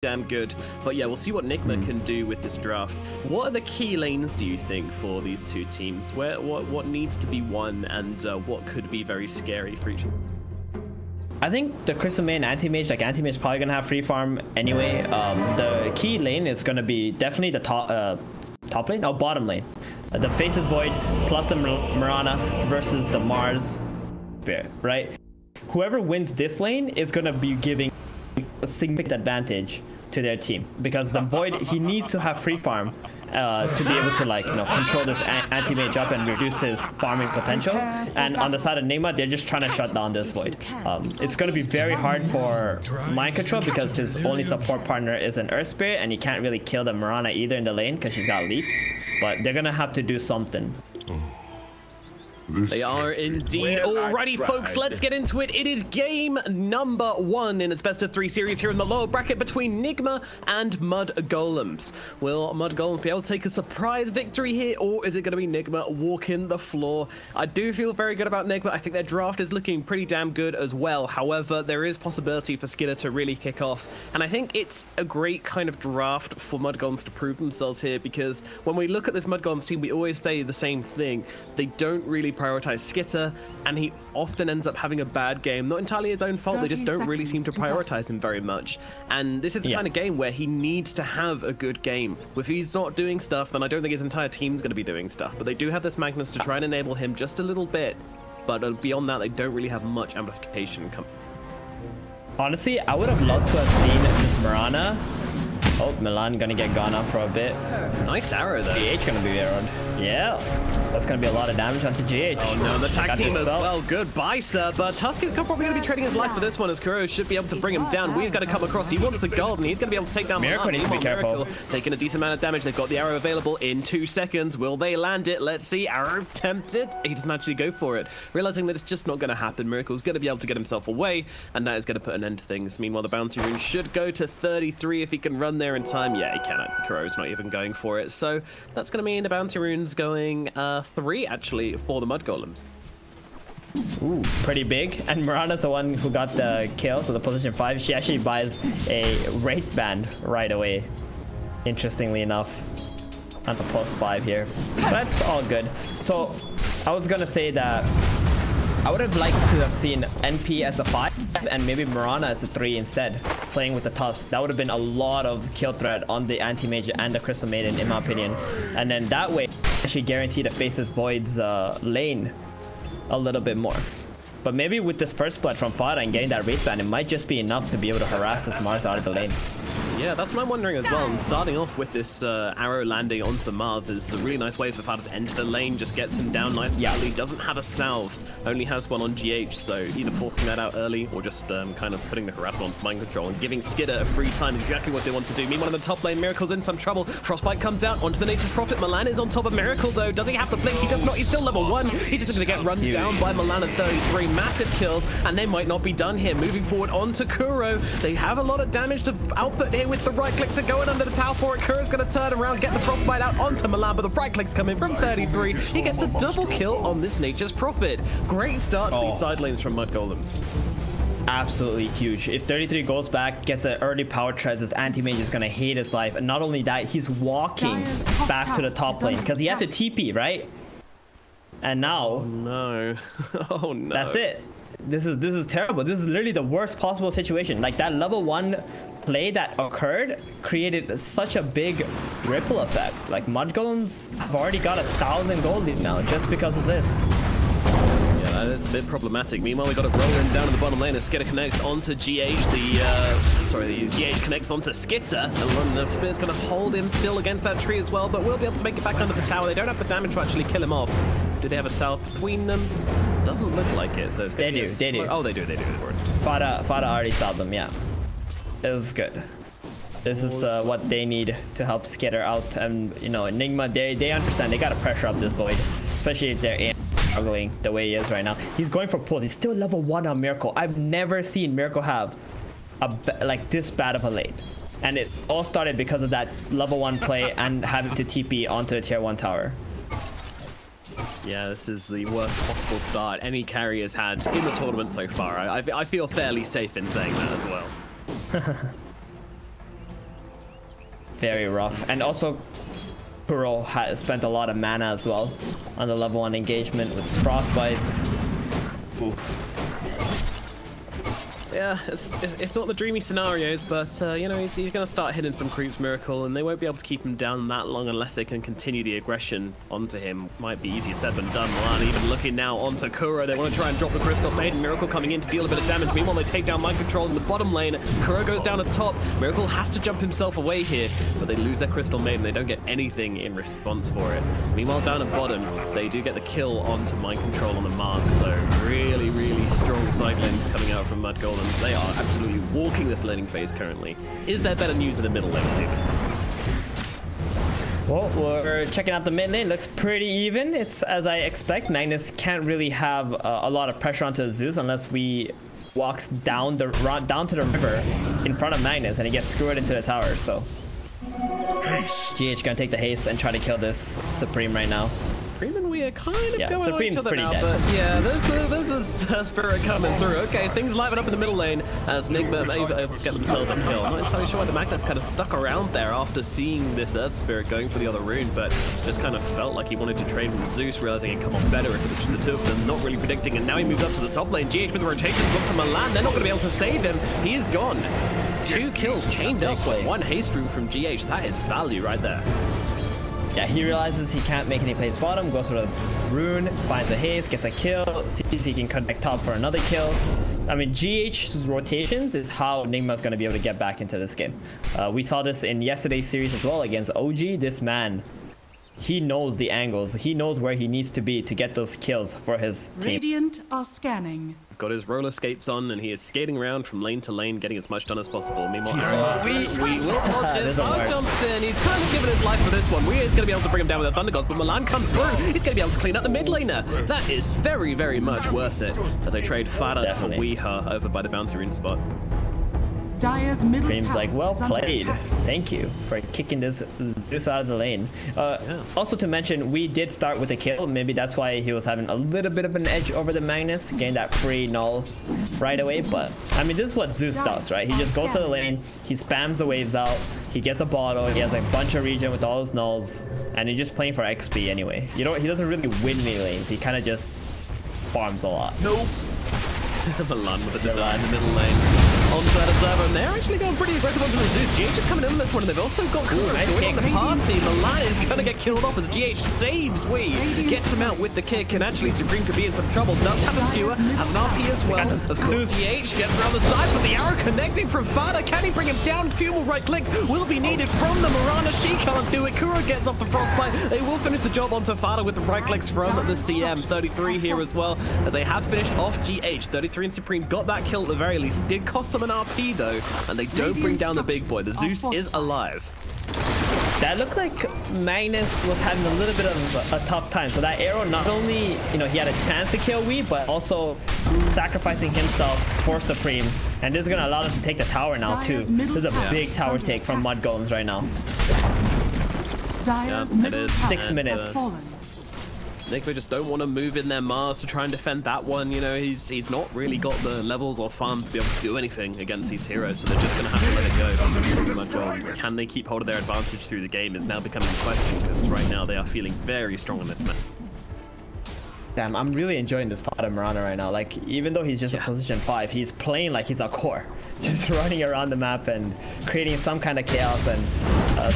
damn good. But yeah, we'll see what Nigma can do with this draft. What are the key lanes, do you think, for these two teams? What needs to be won, and what could be very scary for each? I think the Crystal Main Anti-Mage, like Anti-Mage is probably gonna have free farm anyway. The key lane is gonna be definitely the top lane, bottom lane. The Faceless Void plus the Mirana versus the Mars Bear, right? Whoever wins this lane is gonna be giving a significant advantage to their team, because the Void, he needs to have free farm to be able to, like, you know, control this anti-mage up and reduce his farming potential. And on the side of Nigma, they're just trying to shut down this Void. It's going to be very hard for Mind Control because his only support partner is an Earth Spirit, and he can't really kill the Mirana either in the lane because she's got leaps. But they're going to have to do something. They are indeed. Alrighty, folks, let's get into it. It is game number 1 in its best of 3 series here in the lower bracket between Nigma and Mudgolems. Will Mudgolems be able to take a surprise victory here, or is it going to be Nigma walking the floor? I do feel very good about Nigma. I think their draft is looking pretty damn good as well. However, there is possibility for Skidder to really kick off, and I think it's a great kind of draft for Mudgolems to prove themselves here, because when we look at this Mudgolems team, we always say the same thing. They don't really prioritize Skitter, and he often ends up having a bad game. Not entirely his own fault, they just don't really seem to prioritize him very much. And this is the kind of game where he needs to have a good game. If he's not doing stuff, then I don't think his entire team's going to be doing stuff. But they do have this Magnus to try and enable him just a little bit. But beyond that, they don't really have much amplification coming. Honestly, I would have loved to have seen this Mirana. Oh, Milan gonna get gone up for a bit. Nice arrow though. GH gonna be arrowed. Yeah, that's gonna be a lot of damage onto GH. Oh no, the tag team as well. Goodbye, sir. But Tusk is probably gonna be trading his life for this one, as Kuro should be able to bring him down. We've got to come across. He wants the gold, and he's gonna be able to take down Miracle. Needs to be careful. Taking a decent amount of damage. They've got the arrow available in 2 seconds. Will they land it? Let's see. Arrow tempted. He doesn't actually go for it, realizing that it's just not gonna happen. Miracle's gonna be able to get himself away, and that is gonna put an end to things. Meanwhile, the bounty rune should go to 33 if he can run there in time. Yeah, he cannot. Kuro's not even going for it. So that's going to mean the bounty rune's going 3 actually for the Mudgolems. Ooh, pretty big. And Mirana's the one who got the kill, so the position 5. She actually buys a Wraith Band right away, interestingly enough, on the +5 here. But that's all good. So I was going to say that I would have liked to have seen NP as a 5 and maybe Mirana as a 3 instead, playing with the Tusk. That would have been a lot of kill threat on the Anti-Mage and the Crystal Maiden, in my opinion. And then that way, actually guarantee the Faceless Void's lane a little bit more. But maybe with this first blood from Fada and getting that Wraith Band, it might just be enough to be able to harass this Mars out of the lane. Yeah, that's what I'm wondering as well. And starting off with this arrow landing onto the Mars is a really nice way for Fada to enter the lane, just gets him down nicely. Yeah, he doesn't have a salve, only has one on GH, so either forcing that out early or just kind of putting the harassment onto Mind Control and giving Skidder a free time is exactly what they want to do. Meanwhile, in the top lane, Miracle's in some trouble. Frostbite comes out onto the Nature's Prophet. Milan is on top of Miracle, though. Does he have the blink? He does not. He's still level 1. He's just going to get run down by Milan at 33. Massive kills, and they might not be done here. Moving forward onto Kuro. They have a lot of damage to output here with the right clicks are going under the tower for it. Kuro's going to turn around, get the Frostbite out onto Milan, but the right clicks come in from 33. He gets a double kill on this Nature's Prophet. Great start to these side lanes from Mudgolems. Absolutely huge. If 33 goes back, gets an early power treads, this Anti-Mage is going to hate his life. And not only that, he's walking back to the top lane because he had to TP, right? And now... Oh, no. Oh, no. That's it. This is terrible. This is literally the worst possible situation. Like, that level 1 play that occurred created such a big ripple effect. Like, Mudgolems have already got 1,000 gold lead now just because of this. Yeah, that is a bit problematic. Meanwhile, we got a roller down in the bottom lane. Skidder connects onto GH. The GH connects onto Skitter. And the Spear's going to hold him still against that tree as well, but we'll be able to make it back under the tower. They don't have the damage to actually kill him off. Do they have a salve between them? Doesn't look like it. So it's they do. Oh, they do. Fada already salved them. Yeah, it was good. This is what they need to help Skitter out. And you know, Nigma, they understand. They gotta pressure up this Void, especially if they're struggling the way he is right now. He's going for pulls. He's still level 1 on Miracle. I've never seen Miracle have like this bad of a lane. And it all started because of that level 1 play and having to TP onto the tier 1 tower. Yeah, this is the worst possible start any carry has had in the tournament so far. I feel fairly safe in saying that as well. very rough. And also, Kuro has spent a lot of mana as well on the level 1 engagement with frostbites. Oof. Yeah, it's not the dreamy scenarios, but you know, he's going to start hitting some creeps, Miracle, and they won't be able to keep him down that long unless they can continue the aggression onto him. Might be easier said than done. Milan even looking now onto Kuro. They want to try and drop the Crystal Maiden. Miracle coming in to deal a bit of damage. Meanwhile, they take down Mind Control in the bottom lane. Kuro goes down at top. Miracle has to jump himself away here, but they lose their Crystal Maiden. They don't get anything in response for it. Meanwhile, down at bottom, they do get the kill onto Mind Control on the Mars, so really, really strong side lanes coming out from Mudgolems. They are absolutely walking this laning phase currently. Is there better news in the middle lane, Nick? Well, we're checking out the mid lane. Looks pretty even. It's as I expect. Magnus can't really have a lot of pressure onto Zeus unless we walks down to the river in front of Magnus and he gets screwed into the tower. So GH gonna take the haste and try to kill this Supreme right now. Supreme and we are kind of going Supreme's on each other now, dead. but yeah, there's a Spirit coming through. Okay, things liven up in the middle lane as Nigma may be able to get themselves a kill. I'm not entirely sure why the Magnus kind of stuck around there after seeing this Earth Spirit going for the other rune, but just kind of felt like he wanted to trade with Zeus, realizing it'd come off better if it was just the two of them, not really predicting, and now he moves up to the top lane. GH with the rotations onto Milan. They're not going to be able to save him. He is gone. 2 kills chained up with 1 haste rune from GH. That is value right there. Yeah, he realizes he can't make any plays bottom, goes for the rune, finds a haste, gets a kill, sees he can connect top for another kill. I mean, GH's rotations is how Nigma's going to be able to get back into this game. We saw this in yesterday's series as well against OG. This man, he knows the angles. He knows where he needs to be to get those kills for his team. Radiant are scanning. He's got his roller skates on and he is skating around from lane to lane, getting as much done as possible. Meanwhile, we will watch this. Jumps in. He's kind of giving his life for this one. We is going to be able to bring him down with the Thunder Gods, but Milan comes through. He's going to be able to clean up the mid laner. That is very, very much worth it as they trade Farah for Weeha over by the bounty rune spot. Dire's middle Dream's like, well played. Attack. Thank you for kicking this out of the lane. Also to mention, we did start with a kill. Maybe that's why he was having a little bit of an edge over the Magnus, getting that free null right away. But I mean, this is what Zeus does, right? He just goes to the lane, he spams the waves out, he gets a bottle, he has a bunch of regen with all his nulls, and he's just playing for XP anyway. You know, he doesn't really win any lanes. He kind of just farms a lot. Nope. Milan with a deny in the middle lane. On the server, and they're actually going pretty aggressive onto the Zeus. GH is coming in this one, and they've also got Kuro joining the party. Milan is going to get killed off as GH saves Wee, gets him out with the kick, and actually Supreme could be in some trouble. Does have a skewer, has an RP as well. As GH gets around the side, but the arrow connecting from Fada. Can he bring him down? Few more right clicks will be needed from the Mirana. She can't do it. Kuro gets off the frostbite. They will finish the job onto Fada with the right clicks from the CM. 33 here as well, as they have finished off GH. 33 and Supreme got that kill at the very least. It did cost them an RP though, and they don't bring down the big boy. The Zeus is alive. That looked like Magnus was having a little bit of a tough time. So that arrow, not only, you know, he had a chance to kill Wee, but also sacrificing himself for Supreme. And this is going to allow them to take the tower now too. This is a big tower take from Mudgolems right now. Dire's middle tower 6 minutes. has fallen. Nigma just don't want to move in their Mars to try and defend that one. You know, he's not really got the levels or farm to be able to do anything against these heroes, so they're just going to have to let it go. Can they keep hold of their advantage through the game is now becoming a question, because right now they are feeling very strong in this match. Damn, I'm really enjoying this Fada Mirana right now. Like, even though he's just a position 5, he's playing like he's a core. Just running around the map and creating some kind of chaos. And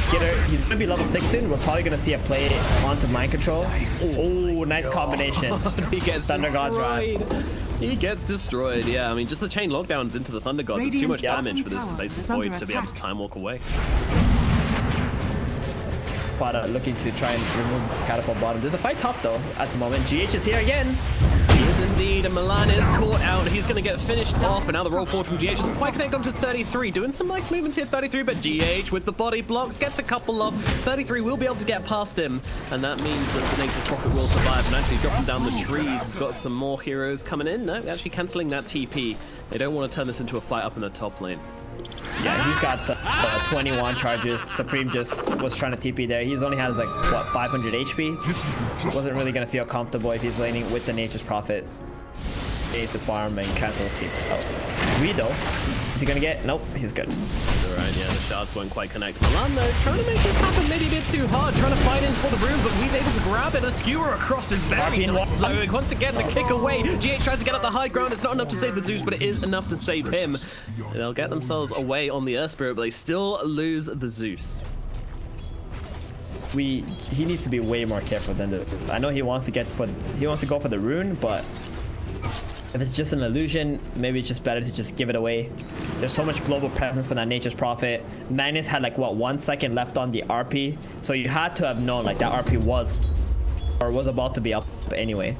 Skitter, he's going to be level 16. We're probably going to see a play onto Mind Control. Oh, nice combination. He gets Thunder Gods right. He gets destroyed. Yeah, I mean, just the chain lockdowns into the Thunder Gods. It's too much damage for this basic void to be able to time walk away. Fada looking to try and remove Catapult bottom. There's a fight top though at the moment. GH is here again. He is indeed, and Milan is caught out. He's going to get finished off, and now the roll forward from GH doesn't quite connect onto 33. Doing some nice movements here, 33, but GH with the body blocks gets a couple of. 33 will be able to get past him, and that means that the Nature's Prophet will survive and actually drop him down the trees. He's got some more heroes coming in. No, actually cancelling that TP. They don't want to turn this into a fight up in the top lane. Yeah, he's got 21 charges. Supreme just was trying to TP there. He's only has like, what, 500 HP? Wasn't really going to feel comfortable if he's laning with the Nature's Prophets. Ace to farm and cancel the TP. Oh, we though, he's he gonna get? Nope, he's good. Alright, yeah, the shards won't quite connect. Milan, though, trying to make this happen maybe a bit too hard, trying to fight in for the room, but he's able to grab it. A skewer across his very nice though. Once again, the kick away. GH tries to get up the high ground. It's not enough to save the Zeus, but it is enough to save him. They'll get themselves away on the Earth Spirit, but they still lose the Zeus. He needs to be way more careful than the. I know he wants to go for the rune, but if it's just an illusion, maybe it's just better to just give it away. There's so much global presence for that Nature's Prophet. Magnus had like what, 1 second left on the RP, so you had to have known like that RP was about to be up anyway.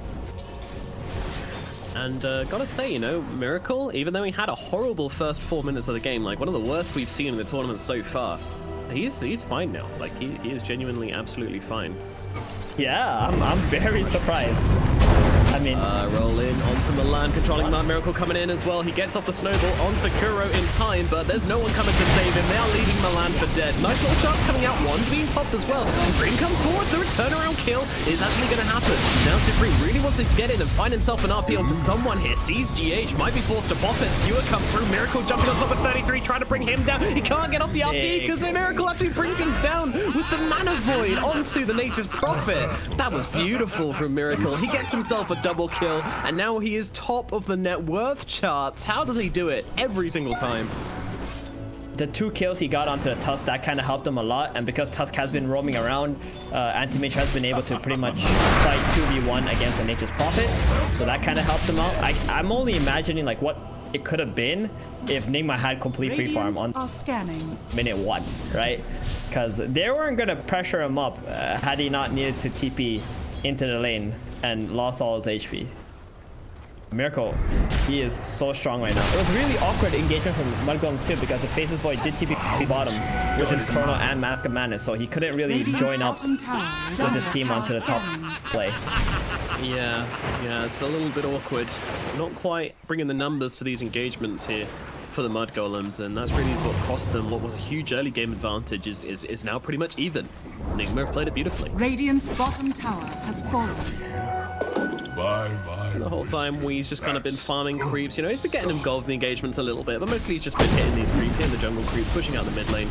And gotta say, you know, Miracle, even though he had a horrible first 4 minutes of the game, like one of the worst we've seen in the tournament so far, he's fine now. Like he is genuinely absolutely fine. Yeah, I'm very surprised. I mean, roll in onto Milan, controlling Mad Miracle coming in as well. He gets off the snowball onto Kuro in time, but there's no one coming to save him. They are leaving Milan for dead. Nice little shot coming out. One's being popped as well. Supreme comes forward. The turnaround kill is actually going to happen. Now Supreme really wants to get in and find himself an RP onto someone here. Sees GH, might be forced to pop it. Skewer comes through. Miracle jumping on top of 33, trying to bring him down. He can't get off the RP because Miracle actually brings him down with the Mana Void onto the Nature's Prophet. That was beautiful from Miracle. He gets himself a double kill, and now he is top of the net worth charts. How does he do it every single time? The 2 kills he got onto the Tusk, that kind of helped him a lot, and because Tusk has been roaming around, Anti-Mage has been able to pretty much fight 2v1 against the Nature's Prophet, so that kind of helped him out. I'm only imagining like what it could have been if Nigma had complete free farm on minute 1, right? Because they weren't going to pressure him up had he not needed to TP into the lane and lost all his HP. Miracle, he is so strong right now. It was really awkward engagement from Mudgolems too, because the Faces Void did TP bottom with his Chrono and Mask of Madness, so he couldn't really join up with his team onto the top play. Yeah, it's a little bit awkward. Not quite bringing the numbers to these engagements here for the Mudgolems, and that's really what cost them what was a huge early game advantage is now pretty much even. Nigma played it beautifully. Radiant's bottom tower has fallen. The whole time Wee's just kind of been farming creeps, you know, he's been getting involved in the engagements a little bit, but mostly he's just been hitting these creeps, hitting the jungle creeps, pushing out the mid lane.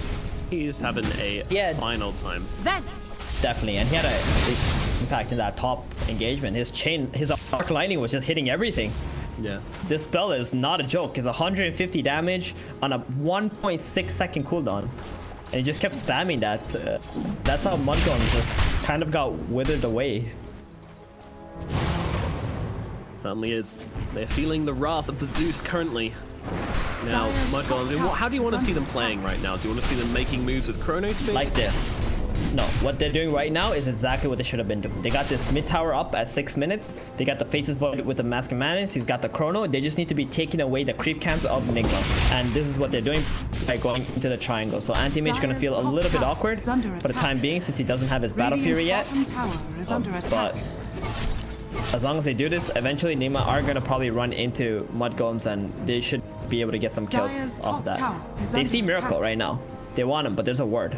He's having a fine old time. Definitely, and he had a impact in that top engagement. His arc lightning was just hitting everything. Yeah. This spell is not a joke. It's 150 damage on a 1.6 second cooldown. And he just kept spamming that. That's how Mudgolems just kind of got withered away. Certainly is. They're feeling the wrath of the Zeus currently. Now, Mudgolems, how do you want to see them playing right now? Do you want to see them making moves with Chrono Speed? Like this. No, what they're doing right now is exactly what they should have been doing. They got this mid tower up at 6 minutes. They got the Faces Void with the Mask of Madness. He's got the Chrono. They just need to be taking away the creep camps of Nigma. And this is what they're doing by going into the triangle. So Anti-Mage is going to feel a little bit awkward for the time being, since he doesn't have his Battle Fury yet. But as long as they do this, eventually Nigma are going to probably run into Mudgolems, and they should be able to get some kills off of that. They see Miracle right now. They want him, but there's a ward.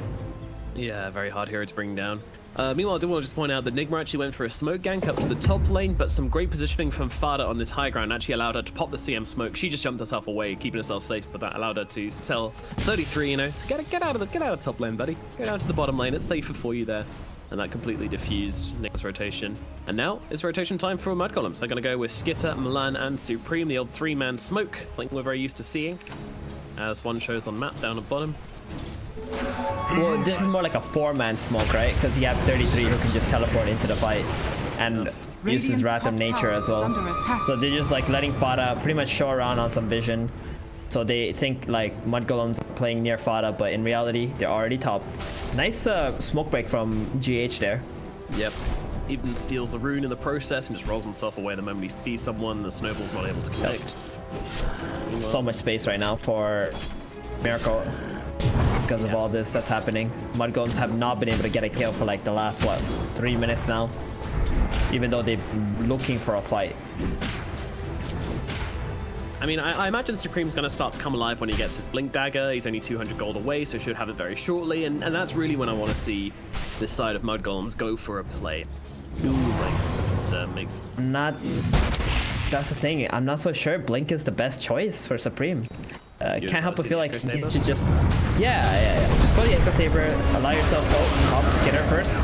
Yeah, very hard hero to bring down. Meanwhile, I do want to just point out that Nigma actually went for a smoke gank up to the top lane, but some great positioning from Fada on this high ground actually allowed her to pop the CM smoke. She just jumped herself away, keeping herself safe, but that allowed her to sell 33, you know. Get out of top lane, buddy. Go down to the bottom lane. It's safer for you there. And that completely diffused Nigma's rotation. And now it's rotation time for Mudgolems. They're going to go with Skitter, Milan, and Supreme, the old 3-man smoke, like we're very used to seeing, as one shows on map down at bottom. Well, this is more like a 4-man smoke, right? Because you have 33 who can just teleport into the fight and use his Wrath of Nature as well. So they're just like letting Fada pretty much show around on some vision. So they think like Mudgolems playing near Fada, but in reality, they're already top. Nice smoke break from GH there. Yep. Even steals a rune in the process and just rolls himself away the moment he sees someone. The snowball's not able to connect. So much space right now for Miracle because of all this that's happening. Mudgolems have not been able to get a kill for like the last, what, 3 minutes now, even though they've been looking for a fight. I mean, I imagine Supreme's going to start to come alive when he gets his Blink Dagger. He's only 200 gold away, so should have it very shortly, and that's really when I want to see this side of Mudgolems go for a play. Makes... That's the thing. I'm not so sure Blink is the best choice for Supreme. Can't help but feel like he needs to just... Yeah. Just go to the Echo Saber, allow yourself go, pop Skinner first.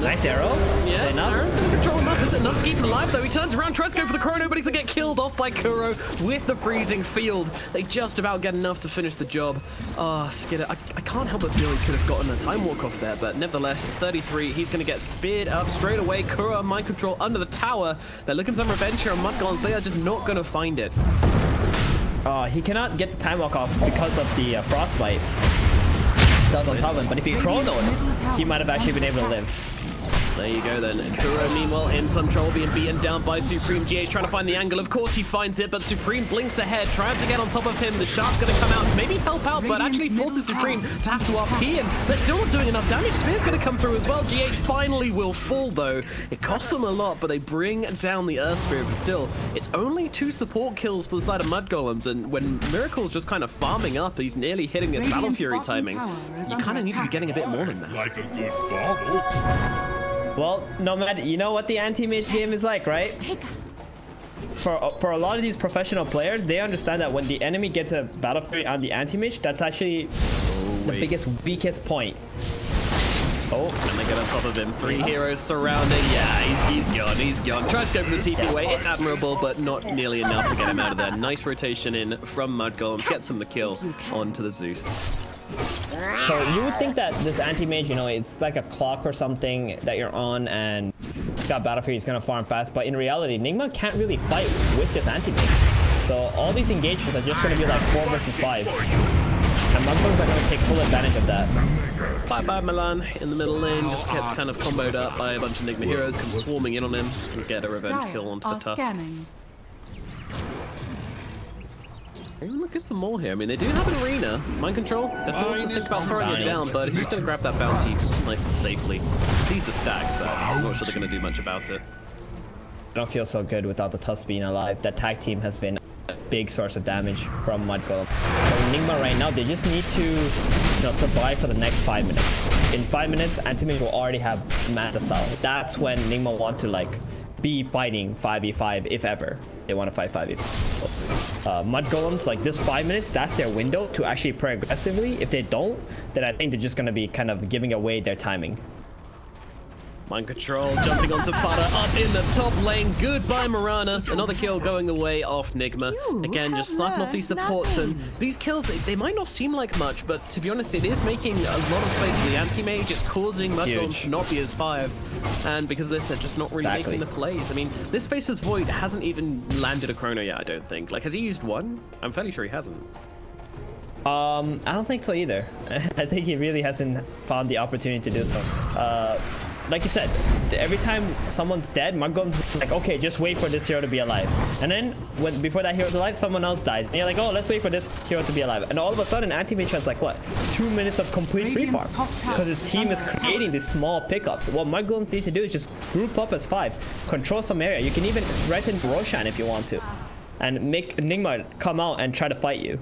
Nice arrow. Yeah, Aaron's gonna control him up. Is it enough to keep him alive though? He turns around, tries to go for the chrono, but he's gonna get killed off by Kuro with the freezing field. They just about get enough to finish the job. Oh, Skinner, I can't help but feel he could have gotten a time walk off there, but nevertheless, 33, he's gonna get speared up straight away. Kuro mind control under the tower. They're looking for some revenge here on Mudgolems. They are just not gonna find it. He cannot get the time walk off because of the frostbite that's on top of him, but if he chronoed, he might have actually been able to live. There you go then. Kuro, meanwhile, in some trouble, being beaten down by Supreme. GH trying to find the angle. Of course he finds it, but Supreme blinks ahead, tries to get on top of him. The Shark's going to come out, maybe help out, but actually forces Supreme to have to RP, and they're still not doing enough damage. Spear's going to come through as well. GH finally will fall, though. It costs them a lot, but they bring down the Earth Spirit, but still, it's only 2 support kills for the side of Mudgolems, and when Miracle's just kind of farming up, he's nearly hitting this Battle Fury timing. You kind of need to be getting a bit more than that. Like a good bottle. Well, Nomad, you know what the anti-mage game is like, right? For a lot of these professional players, they understand that when the enemy gets a Battle Fury on the anti-mage, that's actually the biggest, weakest point. Oh, and they get on top of him. 3 heroes surrounding. Yeah, he's gone. Tries to go for the TP away. It's admirable, but not nearly enough to get him out of there. Nice rotation in from Mudgolems. Gets him the kill onto the Zeus. So you would think that this anti-mage, you know, it's like a clock or something that you're on and got Battle Fury is going to farm fast, but in reality, Nigma can't really fight with this anti-mage. So all these engagements are just going to be like 4 versus 5. And Mudgolems are going to take full advantage of that. Bye-bye Milan in the middle lane, just gets kind of comboed up by a bunch of Nigma heroes, come swarming in on him and get a revenge kill onto the Tusk. They're looking for more here. I mean, they do have an arena. Mind control. They're forced to think about throwing it down, but he's going to grab that bounty nice and safely. Sees the stack, but I'm not sure they're going to do much about it. I don't feel so good without the Tusk being alive. That tag team has been a big source of damage from Mudgolems. Nigma right now, they just need to, survive for the next 5 minutes. In 5 minutes, anti-mage will already have Manta style. That's when Nigma want to be fighting 5v5 if ever they want to fight 5v5. Mudgolems, like this 5 minutes, that's their window to actually play aggressively. If they don't, then I think they're just going to be kind of giving away their timing. Mind control, jumping onto Fada up in the top lane. Goodbye, Mirana. Another kill going away off Nigma. Again, just slapping off these supports, and these kills, they might not seem like much, but to be honest, it is making a lot of space for the anti-mage. It's causing Mudgolems to not be as fired, and because of this, they're just not really making the plays. I mean, this Faceless Void hasn't even landed a chrono yet, I don't think. Like, has he used one? I'm fairly sure he hasn't. I don't think so either. I think he really hasn't found the opportunity to do so. Like you said, every time someone's dead, Mudgolems is like, okay, just wait for this hero to be alive. And then before that hero's alive, someone else died. And you're like, oh, let's wait for this hero to be alive. And all of a sudden, anti-mage has like, what, 2 minutes of complete free farm. Because his team is creating these small pickups. What Mudgolems need to do is just group up as 5, control some area. You can even threaten Roshan if you want to. And make Nigma come out and try to fight you.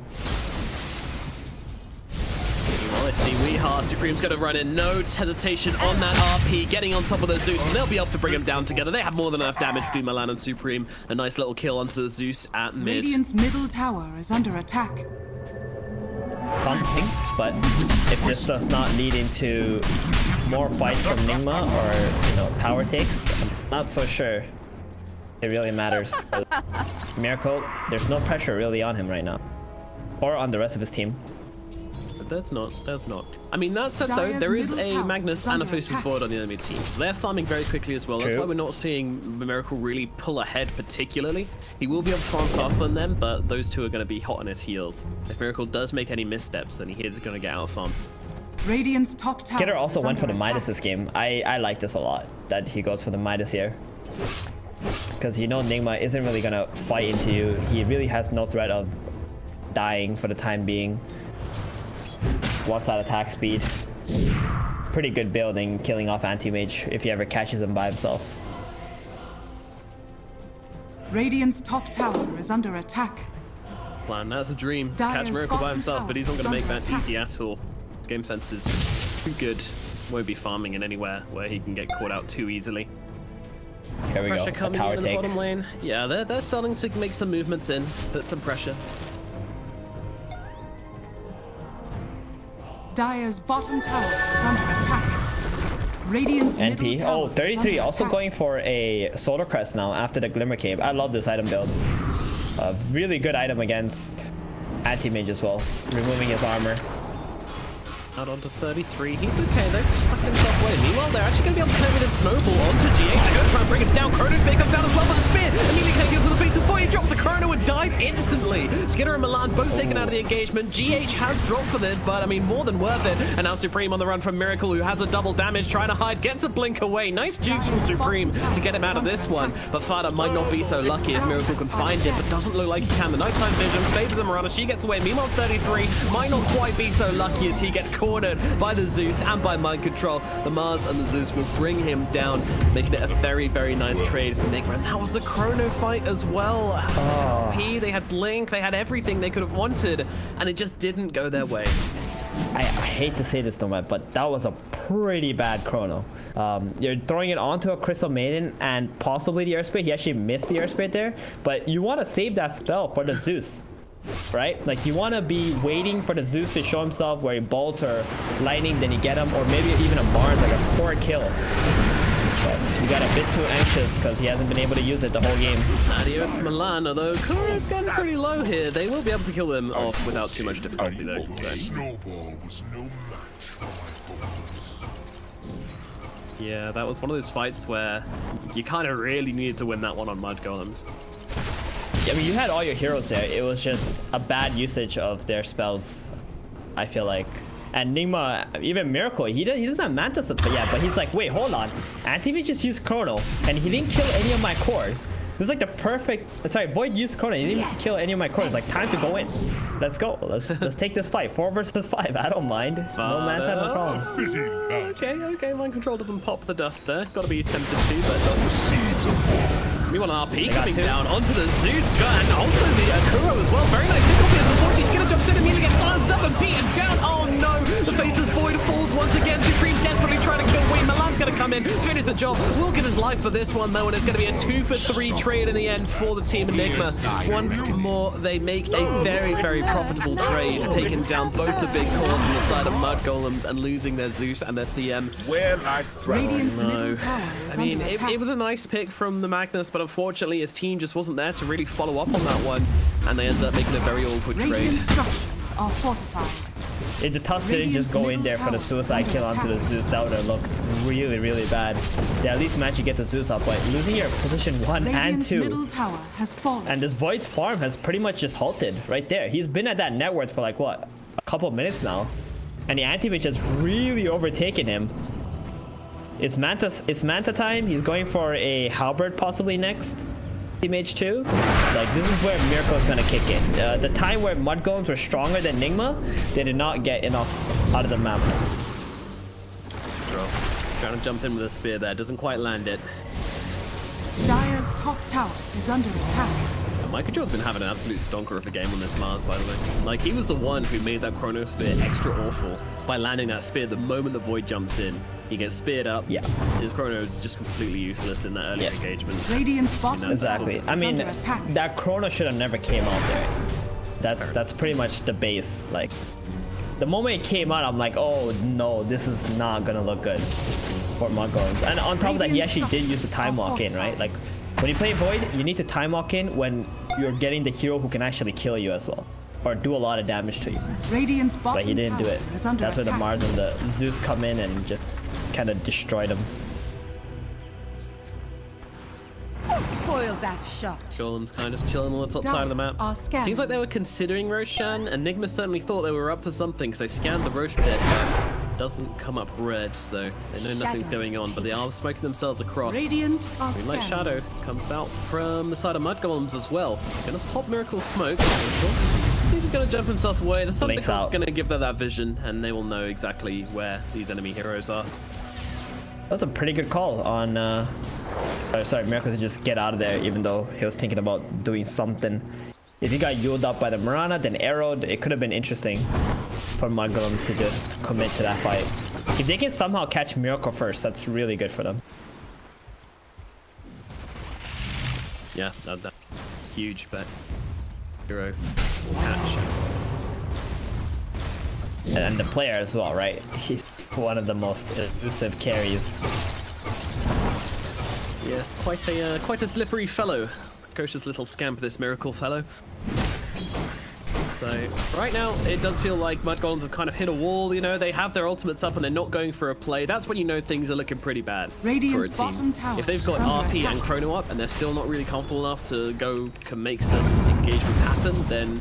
Let's see, Weeha, Supreme's going to run in. No hesitation on that RP, getting on top of the Zeus, and they'll be able to bring him down together. They have more than enough damage between Milan and Supreme. A nice little kill onto the Zeus at mid. Radiant's middle tower is under attack. Something, but if this does not lead into more fights from Nigma or tower takes, I'm not so sure it really matters. Miracle, there's no pressure really on him right now, or on the rest of his team. That's not. I mean, that said though, there is a Magnus and a Faceless Void on the enemy team. So they're farming very quickly as well. That's why we're not seeing Miracle really pull ahead particularly. He will be able to farm faster than them, but those two are going to be hot on his heels. If Miracle does make any missteps, then he is going to get out of farm. Radiant's top tower. Getter also went for the Midas this game. I like this a lot, that he goes for the Midas here. Because Nigma isn't really going to fight into you. He really has no threat of dying for the time being. Wants that attack speed. Pretty good building, killing off anti-mage if he ever catches him by himself. Radiant's top tower is under attack. Plan, that's a dream. Catch Miracle by himself, but he's not going to make that easy at all. His game sense is too good. Won't be farming in anywhere where he can get caught out too easily. Here we Pressure go. coming in the bottom lane. Yeah, they're starting to make some movements in, put some pressure. Dire's bottom tower is under attack. Radiant's middle NP. tower Oh, 33. is under Also attack. going for a Solar Crest now after the Glimmer Cape. I love this item build. A really good item against anti-mage as well. Removing his armor. Out onto 33. He's okay though. Tucked himself away. Meanwhile, they're actually going to be able to play with a snowball onto GH. They're going to try and bring it down. Chrono's Spear comes down as well with a spear. Immediately taking it to the face of Foy. He drops a Chrono and dies instantly. Skinner and Milan both taken out of the engagement. GH has dropped for this, but I mean, more than worth it. And now Supreme on the run from Miracle, who has a double damage, trying to hide, gets a blink away. Nice jukes from Supreme to get him out of this one. But Fada might not be so lucky if Miracle can find it, but doesn't look like he can. The nighttime vision favors Mirana. She gets away. Meanwhile, 33 might not quite be so lucky as he gets cornered by the Zeus and by mind control. The Mars and the Zeus will bring him down, making it a very, very nice trade for Nigma. And that was the Chrono fight as well. P, they had Blink, they had everything they could have wanted, and it just didn't go their way. I hate to say this, Nomad, but that was a pretty bad Chrono. You're throwing it onto a Crystal Maiden and possibly the Airspeed. He actually missed the Airspeed there, but you want to save that spell for the Zeus. Right? Like, you want to be waiting for the Zeus to show himself where he bolts or lightning, then you get him, or maybe even a Barnes, like a 4 kill. But you got a bit too anxious because he hasn't been able to use it the whole game. Adios Milan, although Kuro's getting pretty low here. They will be able to kill them off without too much difficulty though. Snowball was no match for my focus. Yeah, that was one of those fights where you kind of really needed to win that one on Mudgolems. I mean, you had all your heroes there. It was just a bad usage of their spells, I feel like. And Nigma, even Miracle, he doesn't have Mantis yet, but he's like, wait, hold on. Anti-V just used Chrono, and he didn't kill any of my cores. This is like the perfect... Sorry, Void used Chrono, he didn't kill any of my cores. Like, time to go in. Let's go. Let's take this fight. 4 versus 5. I don't mind. No Mantis, no problem. Okay, mind control doesn't pop the dust there. Gotta be tempted to, but... Meanwhile, RP coming down onto the Zeus and also the Kuro as well. Very nice pick up here. The Fortune Skinner jumps in, immediately gets silenced up and beaten down. Oh no! The Faceless Void falls once again. Supreme desperately trying to kill Wayne. Milan's going to come in, finish the job. Will give his life for this one though, and it's going to be a 2-for-3 trade in the end for the team Nigma. Once more, they make a very, very profitable trade, taking down both the big cores on the side of Mudgolems and losing their Zeus and their CM. Where like Radiant's middle tower is I mean, under attack. it was a nice pick from the Magnus, but unfortunately his team just wasn't there to really follow up on that one, and they ended up making a very awkward trade. Radiant structures are fortified. If the Tusk didn't just go in there for the suicide kill onto the Zeus, that would have looked really, really bad. They at least managed to get the Zeus up, but losing your position 1 and Radiant's 2. middle tower has fallen. And this Void's farm has pretty much just halted right there. He's been at that net worth for like, what, a couple minutes now. And the anti-mage has really overtaken him. It's Manta time. He's going for a Halberd possibly next. Mage 2. Like, this is where Miracle is going to kick in. The time where Mudgolems were stronger than Nigma, they did not get enough out of the map. Trying to jump in with a spear there, doesn't quite land it. Dire's top tower is under attack. Micah Joe's been having an absolute stonker of a game on this Mars, by the way. Like, he was the one who made that Chrono Spear extra awful by landing that spear the moment the Void jumps in. He gets speared up. Yeah. His Chrono is just completely useless in that early engagement. Radiant's bottom Exactly. tower I is mean, under attack. that Chrono should have never came out there. That's pretty much the base. Like, the moment it came out, I'm like, oh no, this is not gonna look good for Mudgolems. And on top of that, he actually did use the time walk in, right? Like, when you play Void, you need to time walk in when you're getting the hero who can actually kill you as well, or do a lot of damage to you. Radiant's bottom But he didn't do it. tower is That's under where the attack. Mars and the Zeus come in and just kind of destroyed him. Spoiled that shot. Golem's kind of just chilling on the top side of the map. Are scanned. Seems like they were considering Roshan, and Nigma certainly thought they were up to something because they scanned the Rosh pit, but doesn't come up red, so they know nothing's going on, but they are smoking themselves across. Radiant are Green Light scanned. Shadow comes out from the side of Mudgolems as well. Gonna pop Miracle Smoke. He's just gonna jump himself away. The Blinks Thundercloud's out. gonna give them that vision, and they will know exactly where these enemy heroes are. That was a pretty good call on sorry, Miracle to just get out of there, even though he was thinking about doing something. If he got yuled up by the Mirana, then arrowed, it could have been interesting for Mudgolems to just commit to that fight. If they can somehow catch Miracle first, that's really good for them. Yeah, that's huge, but hero will catch. And the player as well, right? He's one of the most elusive carries. Yes, quite a slippery fellow. Precocious little scamp, this Miracle fellow. So right now, it does feel like Mudgolems have kind of hit a wall. You know, they have their ultimates up and they're not going for a play. That's when you know things are looking pretty bad for a team. If they've got RP and Chrono up and they're still not really comfortable enough to go make some engagements happen, then,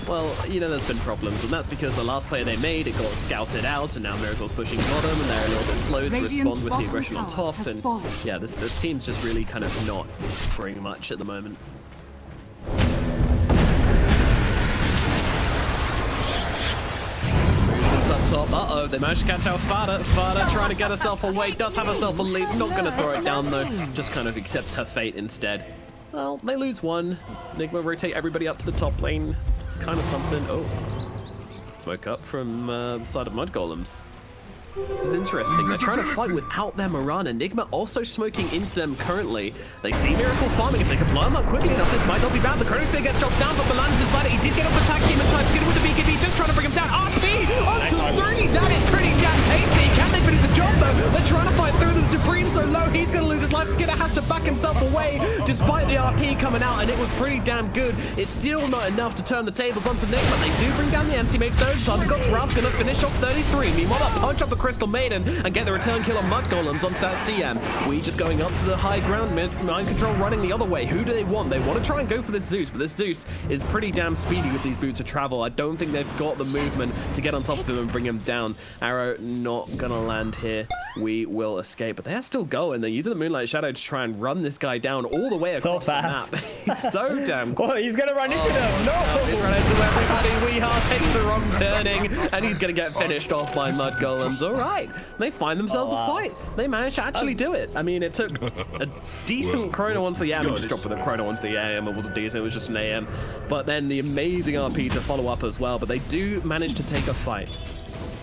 well, you know, there's been problems. And that's because the last player they made, it got scouted out, and now Miracle's pushing bottom, and they're a little bit slow to respond with the aggression on top. And yeah, this team's just really kind of not offering much at the moment. Uh-oh, they managed to catch out Fada. Fada trying to get herself away, does have herself a lead, not going to throw it down though, just kind of accepts her fate instead. Well, they lose one. Nigma rotate everybody up to the top lane, kind of something. Oh, smoke up from the side of Mudgolems. This is interesting. They're trying to fight without their Mirana. Nigma also smoking into them currently. They see Miracle farming. If they can blow him up quickly enough, this might not be bad. The Chrono Sphere gets dropped down, but Milan's inside it. He did get off the tag team in time. Skinner with the BKB, just trying to bring him down. RP on to 3. That is pretty damn tasty. Can they finish the job though? They're trying to fight through the Supreme so low. He's going to lose his life. Skinner has to back himself away despite the RP coming out, and it was pretty damn good. It's still not enough to turn the tables onto Nigma. They do bring down the anti-mage though. Thundergod's Wrath going to finish off 33. Meanwhile, that punch up the Crystal Maiden and get the return kill on Mudgolems onto that CM. We just going up to the high ground, mind control running the other way. Who do they want? They want to try and go for this Zeus, but this Zeus is pretty damn speedy with these boots of travel. I don't think they've got the movement to get on top of him and bring him down. Arrow not gonna land here. We will escape, but they're still going. They're using the Moonlight Shadow to try and run this guy down all the way across the map. He's so damn quick. Oh, he's gonna run into them. No! He's run into everybody. Weehar takes the wrong turning, and he's gonna get finished off by Mudgolems. All right, they find themselves a fight. They managed to actually do it. I mean, it took a decent Chrono onto the AM. He just dropped with a Chrono onto the AM. It wasn't decent, it was just an AM. But then the amazing RP to follow up as well. But they do manage to take a fight.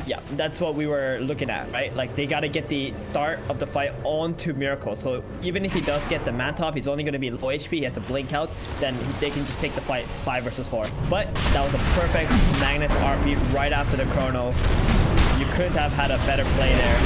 Yeah, that's what we were looking at, right? Like, they got to get the start of the fight onto Miracle. So even if he does get the Mantov, he's only going to be low HP. He has a blink out. Then they can just take the fight 5 versus 4. But that was a perfect Magnus RP right after the Chrono. You couldn't have had a better play there.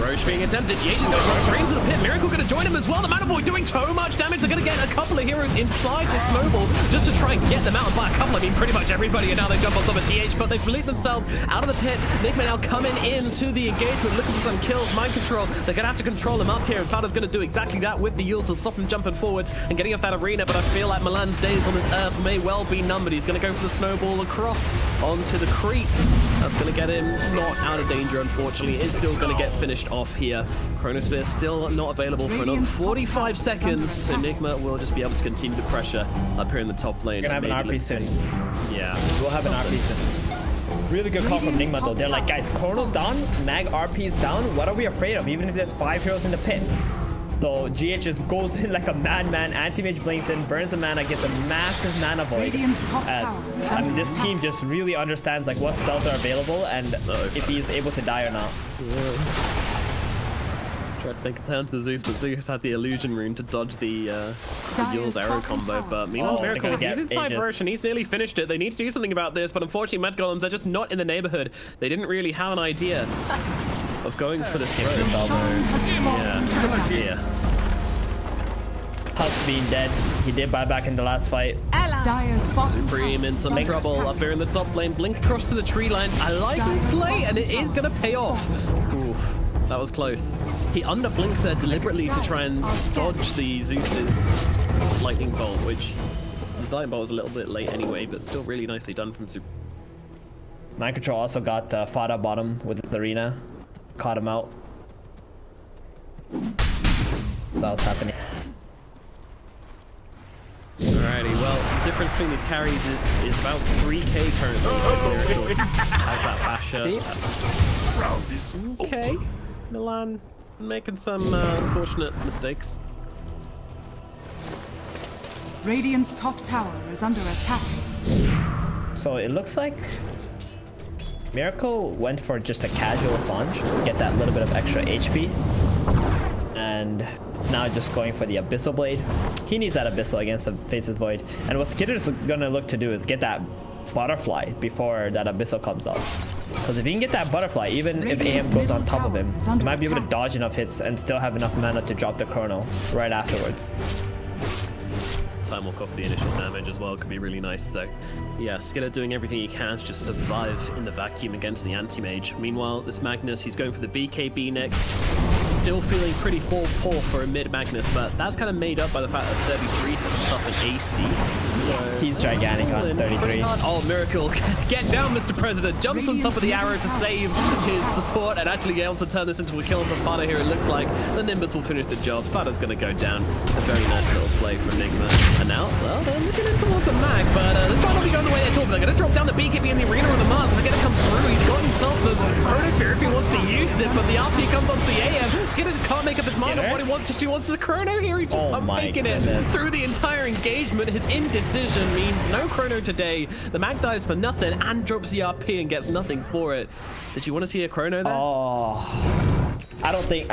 Roche being attempted. Jason goes straight into the pit. Miracle going to join him as well. The Manaboy doing so much damage. They're going to get a couple of heroes inside the snowball just to try and get them out by a couple. I mean, pretty much everybody. And now they jump on top of DH, but they've released themselves out of the pit. Nigma now coming into the engagement, looking for some kills. Mind control. They're going to have to control him up here. And Fada's going to do exactly that with the yields to stop him jumping forwards and getting off that arena. But I feel like Milan's days on this earth may well be numbered. He's going to go for the snowball across onto the creep. That's going to get him not out of danger, unfortunately. It's still going to get finished off here. Chronosphere still not available for another 45 seconds, so Nigma will just be able to continue the pressure up here in the top lane. We're going to have an RP soon. Yeah. We'll have an RP soon. Really good call from Nigma, though. They're like, guys, Chrono's down, Mag RP's down. What are we afraid of, even if there's 5 heroes in the pit? So GH just goes in like a madman. Anti-mage blinks in, burns the mana, gets a massive mana void. I mean, this team just really understands like what spells are available and if he's able to die or not. Tried to make a turn to the Zeus, but Zeus had the illusion rune to dodge the Yule's arrow combo. But meanwhile, Miracle, he's inside Roche and he's nearly finished it. They need to do something about this, but unfortunately, Mudgolems are just not in the neighborhood. They didn't really have an idea of going for this road. Yeah, idea. Husk being dead. He did buy back in the last fight. Supreme in some trouble up here in the top lane. Blink across to the tree line. I like this play, and it is going to pay off. Ooh, that was close. He underblinked there deliberately to try and dodge the Zeus's lightning bolt, which the lightning bolt was a little bit late anyway, but still really nicely done from Supreme. Mind control also got Fada bottom with the arena. Caught him out. That was happening. Alrighty, well, the difference between these carries is about 3k currently. How's that basher? Okay, Milan making some unfortunate mistakes. Radiant's top tower is under attack. So it looks like Miracle went for just a casual Sange, get that little bit of extra HP. And now just going for the Abyssal Blade. He needs that Abyssal against the Faceless Void. And what Skitter's gonna look to do is get that Butterfly before that Abyssal comes up. Because if he can get that butterfly, even if AM goes on top of him, he might be able to dodge enough hits and still have enough mana to drop the chrono right afterwards. Time walk off the initial damage as well could be really nice. So yeah, Skiller doing everything he can to just survive in the vacuum against the anti-mage. Meanwhile, this Magnus, he's going for the BKB next. Still feeling pretty poor for a mid Magnus, but that's kind of made up by the fact that 33 has up an AC. So he's gigantic on 33. Oh, Miracle. Get down, Mr. President. Jumps on top of the arrow to save his support and actually get able to turn this into a kill for Fada here. It looks like the Nimbus will finish the job. Fada's going to go down. A very nice little play from Nigma. And now, well, they're looking in towards the mag, but this might not be going the way they thought. They're going to drop down the BKB in the arena of the Mars. They're going to come through. He's got himself the Chronosphere if he wants to use it, but the RP comes onto the AM. Skinner just can't make up his mind on what he wants. He wants the Chrono here. He's making it through the entire engagement. His indecision means no Chrono today. The mag dies for nothing and drops the RP and gets nothing for it. Did you want to see a Chrono there? Oh, I don't think.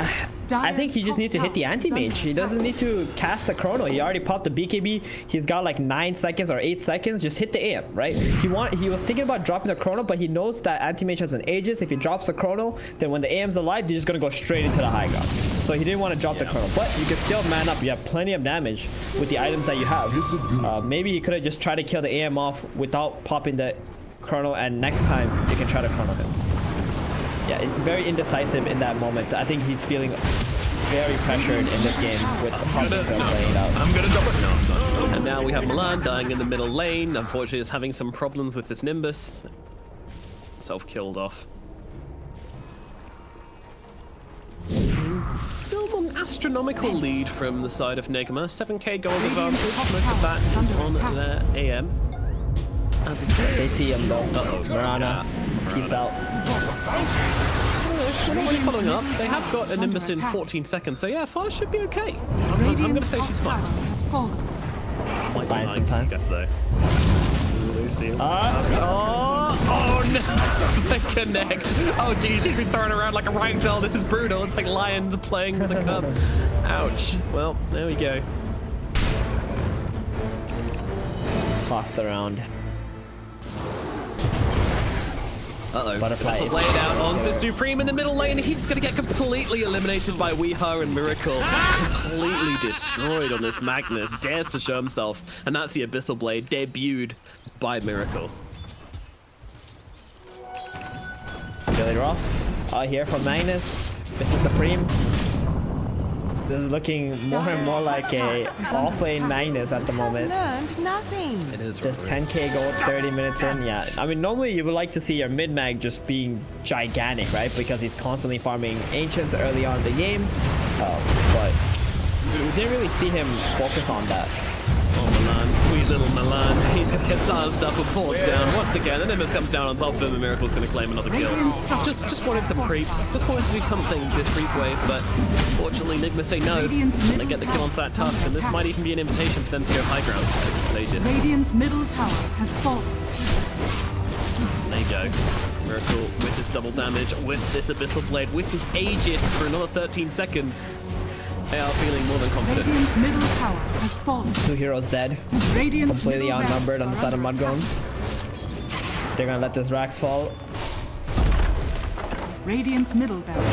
I think he just needs to hit the anti-mage. He doesn't need to cast the chrono. He already popped the BKB. He's got like 9 seconds or 8 seconds. Just hit the AM, right? He was thinking about dropping the chrono, but he knows that anti-mage has an Aegis. If he drops the chrono, then when the AM's alive, you're just gonna go straight into the high ground. So he didn't want to drop the chrono, but you can still man up. You have plenty of damage with the items that you have. Maybe he could have just tried to kill the AM off without popping the chrono, and next time you can try to chrono him. Yeah, very indecisive in that moment. I think he's feeling very pressured in this game with the playing it out. I'm gonna drop it. No. And now we have Milan dying in the middle lane. Unfortunately, is having some problems with this Nimbus. Self-killed off. Still an astronomical lead from the side of Nigma. 7k gold advantage. Most of that is on their AM. As they see him though. Marana, peace out. We're not really following up. They have got a Nimbus in 14 seconds, so yeah, Fada should be okay. I'm going to say she's fine. Might buy some time. I guess though. Oh no! The connect. Oh geez, she's been thrown around like a ragdoll. This is brutal. It's like lions playing with a cub. Ouch. Well, there we go. Tossed around. Uh-oh. Butterfly. Laid out onto Supreme in the middle lane. He's just going to get completely eliminated by Weeha and Miracle. Completely destroyed on this Magnus. Dares to show himself. And that's the Abyssal Blade debuted by Miracle. Really rough. Out here from Magnus. This is Supreme. This is looking more and more like a off-lane Magnus at the moment. Learned nothing. It is just 10k gold 30 minutes in. Yeah, I mean normally you would like to see your mid-mag just being gigantic, right? Because he's constantly farming ancients early on in the game. But we didn't really see him focus on that. Oh, Milan. Sweet little Milan. He's going to get sized up and falls down once again. And Nimbus comes down on top of him and Miracle's going to claim another kill. Just wanted some creeps. Just wanted to do something this creep wave, but unfortunately Nigma say no. And they get the kill onto that tusk, and this might even be an invitation for them to go high ground. Radiant's middle tower has fallen. There you go. Miracle with his double damage, with this Abyssal Blade, with his Aegis for another 13 seconds. They are feeling more than confident. Radiant's middle tower has fallen. 2 heroes dead. Radiant's completely outnumbered on the side of Mudgolems. They're gonna let this Rax fall. Radiant's middle barracks.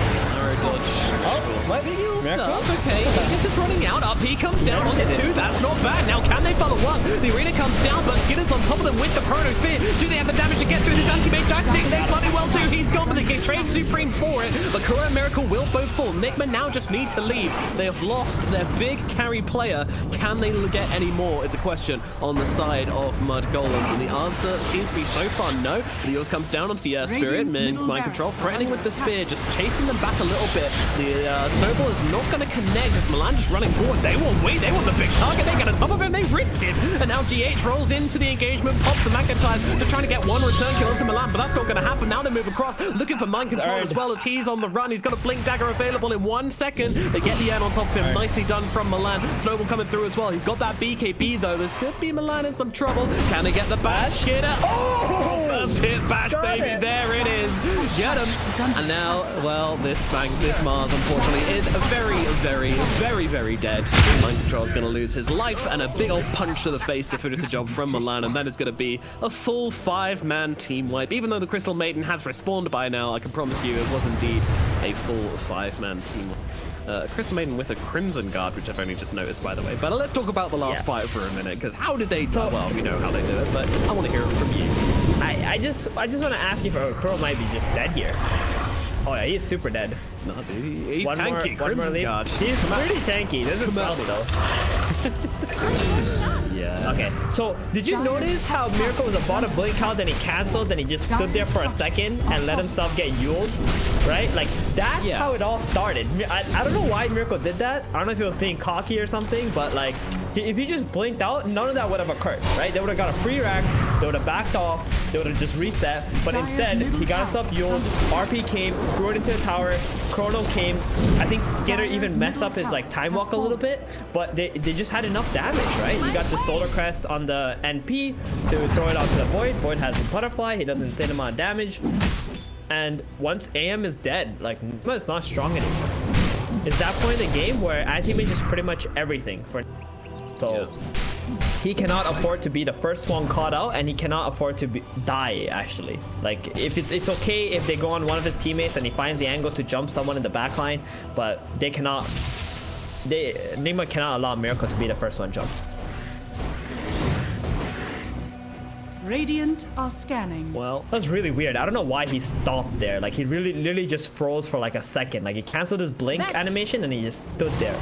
Oh, let me use stuff. Okay, Aegis is running out. Up he comes down onto 2. That's not bad. Now can they follow up? The arena comes down, but Skinner's on top of them with the Chronosphere. Do they have the damage to get through this anti-mage? I think they bloody well do. He's gone, but they can trade Supreme for it. But Kuro and Miracle will both fall. Nigma now just need to leave. They have lost their big carry player. Can they get any more? It's a question on the side of Mudgolems, and the answer seems to be so far no. The yours comes down onto the Spirit, mind control, threatening with the spear, just chasing them back a little bit. The snowball is not going to connect as Milan just running forward. They want the big target. They get on top of him. They rinse it. And now GH rolls into the engagement, pops a McIntyre. They're trying to get one return kill into Milan, but that's not going to happen. Now they move across, looking for mind control as well as he's on the run. He's got a blink dagger available in 1 second. They get the end on top of him. Nicely done from Milan. Snowball coming through as well. He's got that BKB though. This could be Milan in some trouble. Can they get the bash? Hit it. Oh! first hit bash, baby. There it is. Get him. And now, well, this Mars, unfortunately, is very dead. Mind Control's going to lose his life, and a big old punch to the face to finish the job from Milan, and that is going to be a full 5-man team wipe. Even though the Crystal Maiden has respawned by now, I can promise you it was indeed a full 5-man team wipe. Crystal Maiden with a Crimson Guard, which I've only just noticed, by the way. But let's talk about the last fight for a minute, because how did they do? Well, we know how they do it, but I want to hear it from you. I just want to ask you if Kuro might be just dead here. Oh yeah, he's super dead. No, dude, he's tanky. Crimson Guard. He's pretty tanky. This is probably though. Yeah. Okay, so did you notice how Miracle was about to blink out, then he canceled, then he just stood there for a second and let himself get Yuled, right? Like, that's how it all started. I don't know why Miracle did that. I don't know if he was being cocky or something, but like, if he just blinked out, none of that would have occurred, right? They would have got a free racks, they would have backed off, they would have just reset, but instead, he got himself Yuled, RP came, screwed into the tower, Chrono came. I think Skitter even messed up his like time walk a little bit, but they just had enough damage, right? You got the Solar Crest on the NP to throw it out to the Void. Void has the Butterfly, he does an insane amount of damage. And once AM is dead, like, Nigma is not strong anymore. It's that point in the game where anti-mage is pretty much everything for. So he cannot afford to be the first one caught out, and he cannot afford to die, actually. Like, if it's okay if they go on one of his teammates and he finds the angle to jump someone in the backline, but they cannot. Nigma cannot allow Miracle to be the first one jumped. Radiant are scanning. Well, that's really weird. I don't know why he stopped there. Like, he literally just froze for like a second. Like, he canceled his blink animation and he just stood there.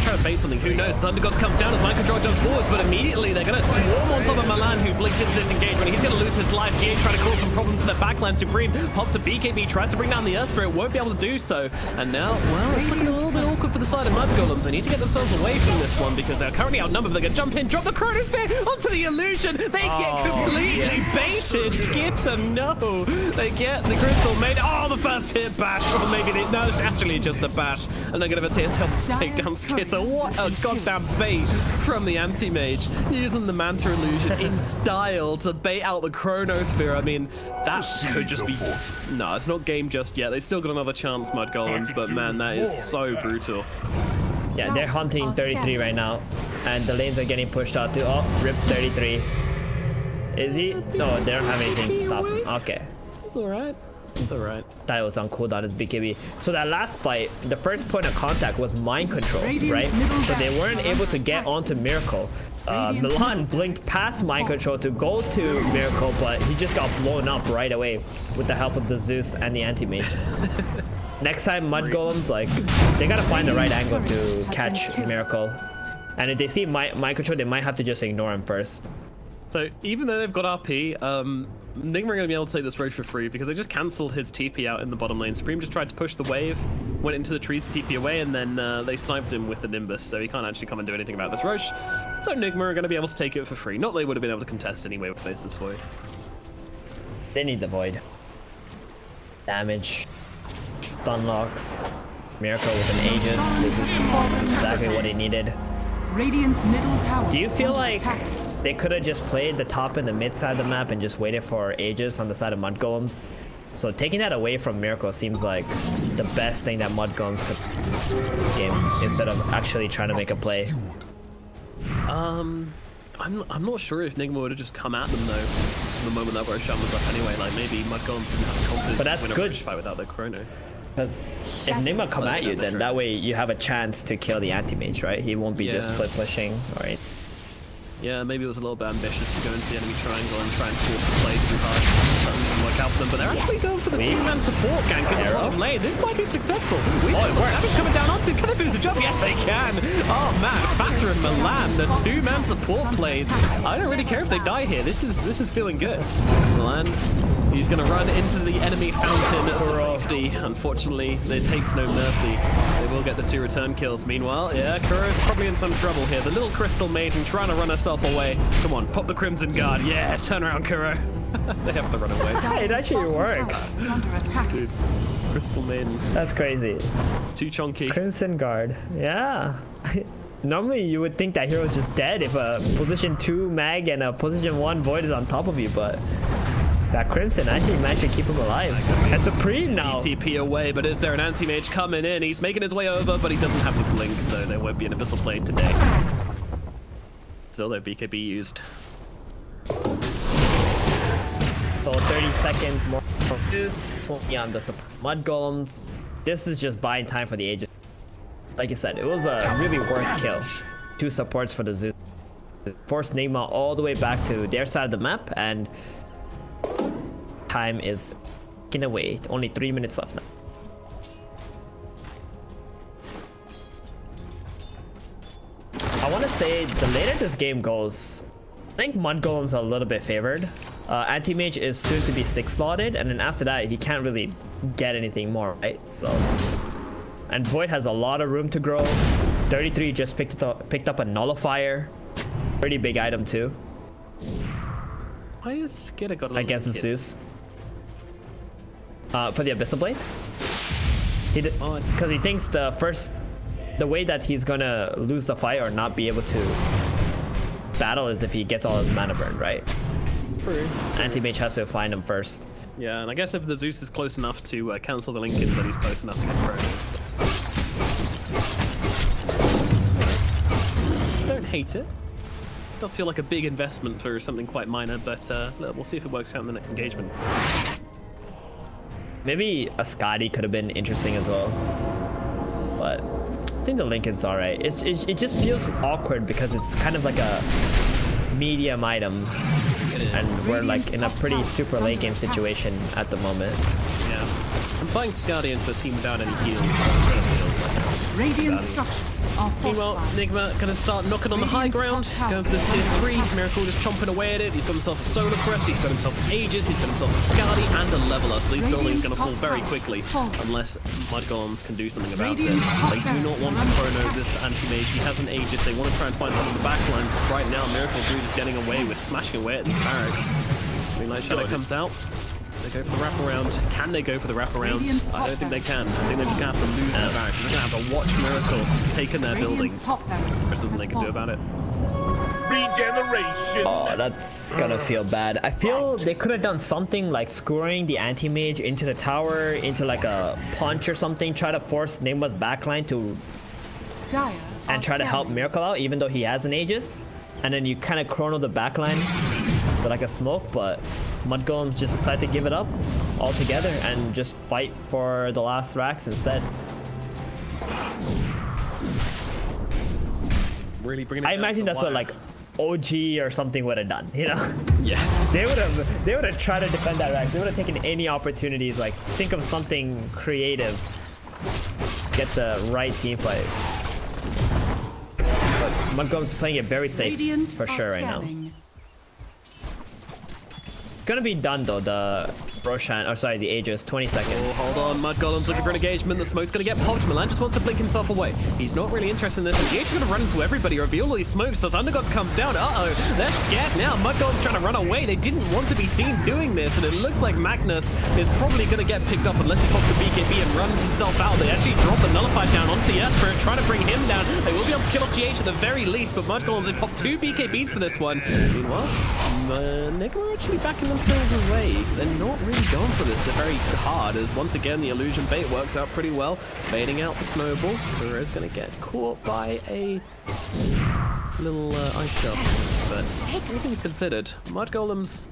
Trying to bait something. Who knows? Thunder Gods comes down as Mind Control jumps forwards, but immediately they're going to swarm on top of Milan, who blinks into this engagement. He's going to lose his life. GH trying to cause some problems in the backline. Supreme pops a BKB, tries to bring down the Earth Spirit, won't be able to do so. And now, well, it's looking a little bit awkward for the side of Mudgolems. They need to get themselves away from this one because they're currently outnumbered. They're going to jump in, drop the Chrono Spear onto the illusion. They get completely baited. Skitter, no. They get the Crystal Maiden. Oh, the first hit bash. Or maybe they, no, it's actually just a bash. And they're going to attempt to take down Skitter. What a goddamn bait from the anti-mage, using the Manta illusion in style to bait out the Chrono Spear. I mean, that could just be... No, it's not game just yet. They still got another chance, Mudgolems, but man, that is so brutal. Yeah, they're hunting 33 right now, and the lanes are getting pushed out to... Oh, rip 33. Is he? No, they don't have anything to stop him. Okay. It's alright. It's alright. That was on cooldown as BKB. So that last fight, the first point of contact was Mind Control, right? So they weren't able to get onto Miracle. Milan blinked past Mind Control to go to Miracle, but he just got blown up right away with the help of the Zeus and the anti-mage. Next time, Mudgolems, like, they gotta find the right angle to catch Miracle. And if they see Mind Control, they might have to just ignore him first. So even though they've got RP, Nigma are going to be able to take this road for free because they just cancelled his TP out in the bottom lane. Supreme just tried to push the wave, went into the trees to TP away, and then they sniped him with the Nimbus, so he can't actually come and do anything about this Roche. So Nigma are going to be able to take it for free. Not that they would have been able to contest anyway with this Void. They need the Void. Damage. Stun locks. Miracle with an Aegis. This is exactly what he needed. Radiant's middle tower. Do you feel like they could have just played the top and the mid side of the map and just waited for Aegis on the side of Mudgolems? So taking that away from Miracle seems like the best thing that Mudgolems could do in this game instead of actually trying to make a play. I'm not sure if Nigma would have just come at them though the moment that Roshan was up anyway. Like maybe Mudgolems didn't have the confidence but that's to win good. a fight without their Chrono. Because if Nigma come at you, then that way you have a chance to kill the anti-mage, right? He won't be just split pushing, right? Yeah, maybe it was a little bit ambitious to go into the enemy triangle and try and force the play too hard. That didn't work out for them, but they're actually going for the two-man support gank in the bottom lane. This might be successful. It works. Damage coming down onto. Can they do the job? Yes, they can. Oh man, Fatter and Milan, the two-man support plays. I don't really care if they die here. This is feeling good. Milan, he's going to run into the enemy fountain for Rafty. Unfortunately, it takes no mercy. They will get the 2 return kills. Meanwhile, yeah, Kuro's probably in some trouble here. The little Crystal Maiden trying to run herself away. Come on, pop the Crimson Guard. Yeah, turn around, Kuro. They have to run away. It actually works. Dude, Crystal Maiden. That's crazy. Too chunky. Crimson Guard. Yeah. Normally you would think that hero's just dead if a position 2 mag and a position 1 Void is on top of you, but That Crimson actually managed to keep him alive. And Supreme now. TP away, but is there an anti-mage coming in? He's making his way over, but he doesn't have the blink, so there won't be an Abyssal Blade today. Still, though, BKB used. So 30 seconds more. 20 on the Mudgolems. This is just buying time for the Aegis. Like you said, it was a really worth kill. 2 supports for the Zeus. Forced Nigma all the way back to their side of the map, and time is taken away. Only 3 minutes left now. I want to say the later this game goes, I think Mudgolem's a little bit favored. Anti-Mage is soon to be 6 slotted, and then after that he can't really get anything more, right? So, and Void has a lot of room to grow. 33 just picked up a Nullifier, pretty big item too. Why is Skidder got against the Zeus? For the Abyssal Blade, because he thinks the way that he's gonna lose the fight or not be able to battle is if he gets all his mana burned, right? True. Anti-Mage has to find him first. Yeah, and I guess if the Zeus is close enough to cancel the Lincoln, then he's close enough to get thrown. Don't hate it. Does feel like a big investment for something quite minor, but we'll see if it works out in the next engagement. Maybe a Scotty could have been interesting as well, but I think the Lincoln's all right. It just feels awkward because it's kind of like a medium item, and we're like in a pretty super late game situation at the moment. Yeah, I'm playing Scotty into a team without any heals. Radiant structures are Meanwhile, Nigma gonna start knocking on the high ground, going for the tier 3. Miracle just chomping away at it. He's got himself a Solar Crest, he's got himself an Aegis, he's got himself a Scotty and a Leveler. So these buildings gonna fall very quickly unless Mudgolems can do something about it. They do not want to chrono this anti-mage. He has an Aegis. They want to try and find something in the backline. Right now, Miracle's really just getting away with smashing away at these barracks. Green Light Shadow comes out. They go for the wraparound. Can they go for the wraparound? I don't think they can. I think they're just going to have to lose their barracks. They're going to have to watch Miracle taking their buildings. There's nothing they can do about it. Regeneration. Oh, that's gonna feel bad. I feel they could have done something like scoring the anti-mage into the tower, into like a punch or something, try to force Nigma's backline to and try to help Miracle out, even though he has an Aegis. And then you kind of chrono the backline with like a smoke, but Mudgolems just decide to give it up altogether and just fight for the last racks instead. Really bringing it I imagine that's what like OG or something would have done, you know? Yeah. They would have tried to defend that rack. They would have taken any opportunities, like think of something creative, get the right team fight. But Mudgolems playing it very safe for sure right now. Gonna be done though, the Roshan, or sorry, the Aegis, 20 seconds. Oh, hold on, Mudgolem's looking for an engagement. The smoke's gonna get popped. Milan just wants to blink himself away. He's not really interested in this, and the Aegis is gonna run into everybody, reveal all these smokes. The Thunder Gods comes down. Uh-oh, they're scared now. Mudgolem's trying to run away. They didn't want to be seen doing this, and it looks like Magnus is probably gonna get picked up unless he pops the BKB and runs himself out. They actually drop the Nullifier down onto Esport, trying to bring him down. They will be able to kill off GH at the very least, but Mudgolems, they pop 2 BKBs for this one. Meanwhile, Nigma are actually backing themselves away. They're not really going for this. They're very hard, as once again the illusion bait works out pretty well, baiting out the snowball. Kura is going to get caught by a little ice shot, but everything considered, Mudgolems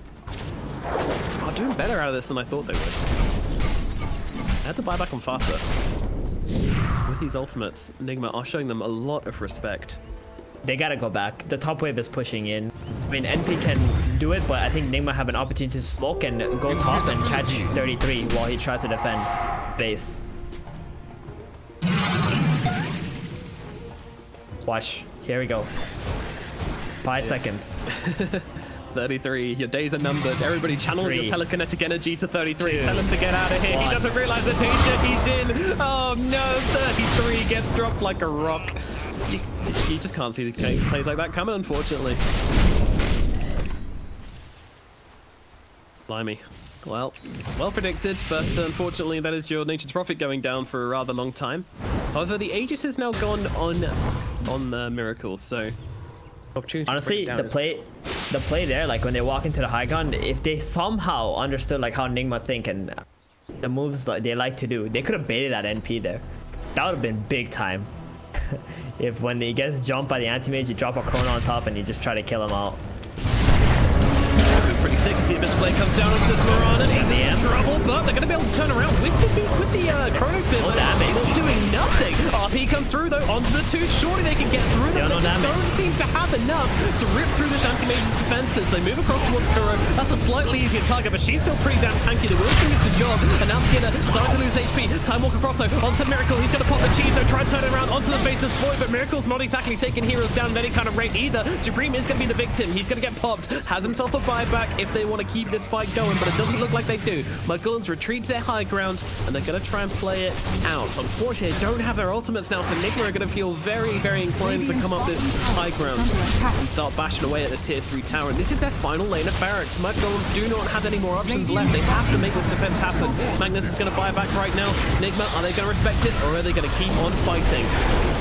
are doing better out of this than I thought they would. I had to buy back on faster. With these ultimates, Nigma are showing them a lot of respect. They gotta go back. The top wave is pushing in. I mean, NP can do it, but I think Nigma have an opportunity to smoke and go top and catch 33 while he tries to defend base. Watch. Here we go. 5 seconds. 33, your days are numbered. Everybody channel your telekinetic energy to 33. 2, Tell him to get out of here. 1. He doesn't realize the danger he's in. Oh no, 33 gets dropped like a rock. You just can't see the plays like that coming, unfortunately. Blimey. Well predicted, but unfortunately that is your Nature's Prophet going down for a rather long time. However, the Aegis has now gone on Miracle, so opportunity. Honestly, the play the play there, like when they walk into the high ground, if they somehow understood like how Nigma think and the moves like they like to do, they could have baited that NP there. That would have been big time. If when he gets jumped by the anti-mage, you drop a chrono on top and you just try to kill him out. Pretty sick. See the display comes down on this Mirana. He's in trouble, but they're going to be able to turn around with the Chrono Spin. No damage. Still doing nothing. RP comes through though onto the two. Surely they can get through them. No they damage. don't seem to have enough to rip through this anti-mage's defenses. They move across towards Kuro. That's a slightly easier target, but she's still pretty damn tanky. The will finish the job, and now Skinner starting to lose HP. Time Walker across though onto Miracle. He's going to pop the cheese though. Try and turn it around onto the face of Void, but Miracle's not exactly taking heroes down at any kind of rate either. Supreme is going to be the victim. He's going to get popped. Has himself a buyback if they want to keep this fight going, but it doesn't look like they do. Mudgolems retreat to their high ground, and they're going to try and play it out. Unfortunately, they don't have their ultimates now, so Nigma are going to feel very, very inclined to come up this high ground and start bashing away at this tier 3 tower. And this is their final lane of barracks. Mudgolems do not have any more options left. They have to make this defense happen. Magnus is going to buy back right now. Nigma, are they going to respect it, or are they going to keep on fighting?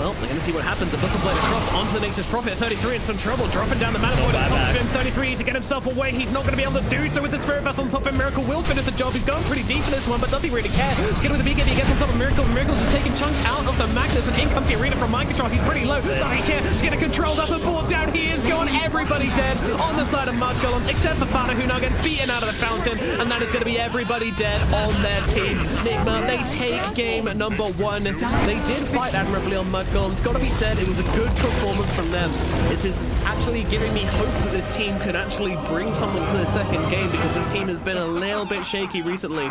Well, they're going to see what happens. The Bustle Blade across onto the Nature's Prophet. 33 in some trouble, dropping down the mana void on top of him. 33 to get himself away. He's not going to be able to do so with the Spirit Vessel on top of him. Miracle will finish the job. He's going pretty deep in this one, but does he really care? Skin with the BKB, he gets on top of Miracle. Miracle's just taking chunks out of the Magnus, and in comes the arena from mind control. He's pretty low. Does he care? Skinner controlled up and brought down. He is gone. Everybody dead on the side of Mudgolems, except for Fana, who now gets beaten out of the fountain, and that is going to be everybody dead on their team. Nigma, they take game number 1. They did fight admirably on Mudgolems. Got to be said, it was a good performance from them. It is actually giving me hope that this team can actually bring something to the second game, because this team has been a little bit shaky recently.